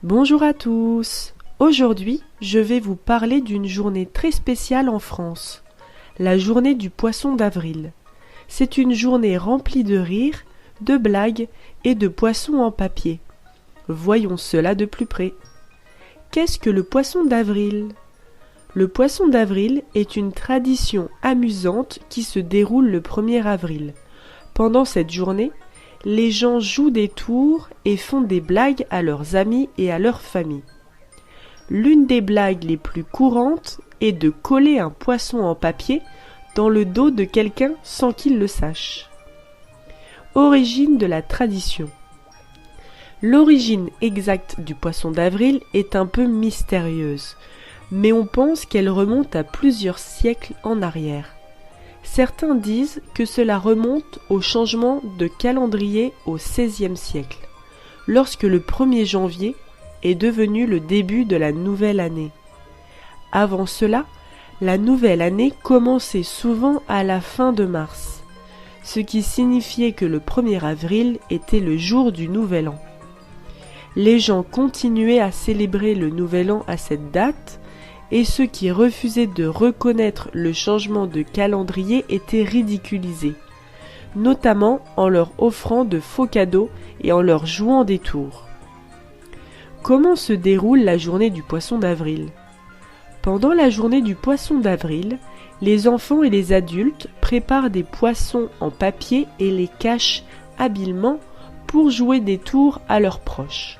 Bonjour à tous. Aujourd'hui, je vais vous parler d'une journée très spéciale en France, la journée du poisson d'avril. C'est une journée remplie de rires, de blagues et de poissons en papier. Voyons cela de plus près. Qu'est-ce que le poisson d'avril ? Le poisson d'avril est une tradition amusante qui se déroule le 1er avril. Pendant cette journée, les gens jouent des tours et font des blagues à leurs amis et à leur famille. L'une des blagues les plus courantes est de coller un poisson en papier dans le dos de quelqu'un sans qu'il le sache. Origine de la tradition. L'origine exacte du poisson d'avril est un peu mystérieuse, mais on pense qu'elle remonte à plusieurs siècles en arrière. Certains disent que cela remonte au changement de calendrier au XVIe siècle, lorsque le 1er janvier est devenu le début de la nouvelle année. Avant cela, la nouvelle année commençait souvent à la fin de mars, ce qui signifiait que le 1er avril était le jour du nouvel an. Les gens continuaient à célébrer le nouvel an à cette date, et ceux qui refusaient de reconnaître le changement de calendrier étaient ridiculisés, notamment en leur offrant de faux cadeaux et en leur jouant des tours. Comment se déroule la journée du poisson d'avril ? Pendant la journée du poisson d'avril, les enfants et les adultes préparent des poissons en papier et les cachent habilement pour jouer des tours à leurs proches.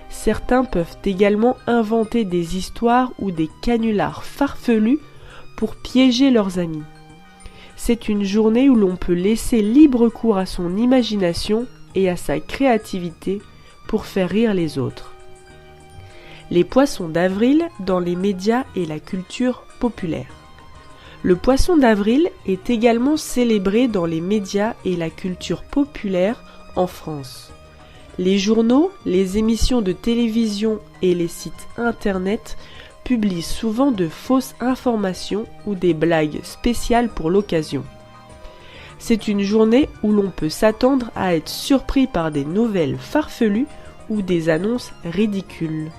Certains peuvent également inventer des histoires ou des canulars farfelus pour piéger leurs amis. C'est une journée où l'on peut laisser libre cours à son imagination et à sa créativité pour faire rire les autres. Les poissons d'avril dans les médias et la culture populaire. Le poisson d'avril est également célébré dans les médias et la culture populaire en France. Les journaux, les émissions de télévision et les sites internet publient souvent de fausses informations ou des blagues spéciales pour l'occasion. C'est une journée où l'on peut s'attendre à être surpris par des nouvelles farfelues ou des annonces ridicules.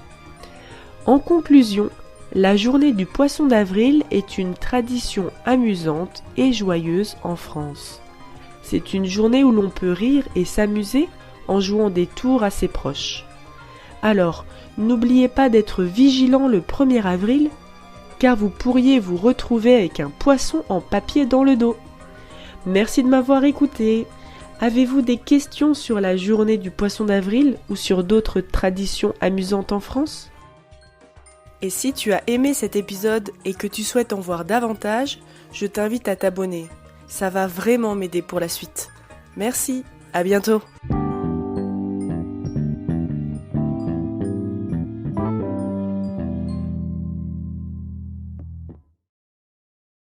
En conclusion, la journée du poisson d'avril est une tradition amusante et joyeuse en France. C'est une journée où l'on peut rire et s'amuser en jouant des tours à ses proches. Alors, n'oubliez pas d'être vigilant le 1er avril, car vous pourriez vous retrouver avec un poisson en papier dans le dos. Merci de m'avoir écouté. Avez-vous des questions sur la journée du poisson d'avril ou sur d'autres traditions amusantes en France ? Et si tu as aimé cet épisode et que tu souhaites en voir davantage, je t'invite à t'abonner. Ça va vraiment m'aider pour la suite. Merci, à bientôt.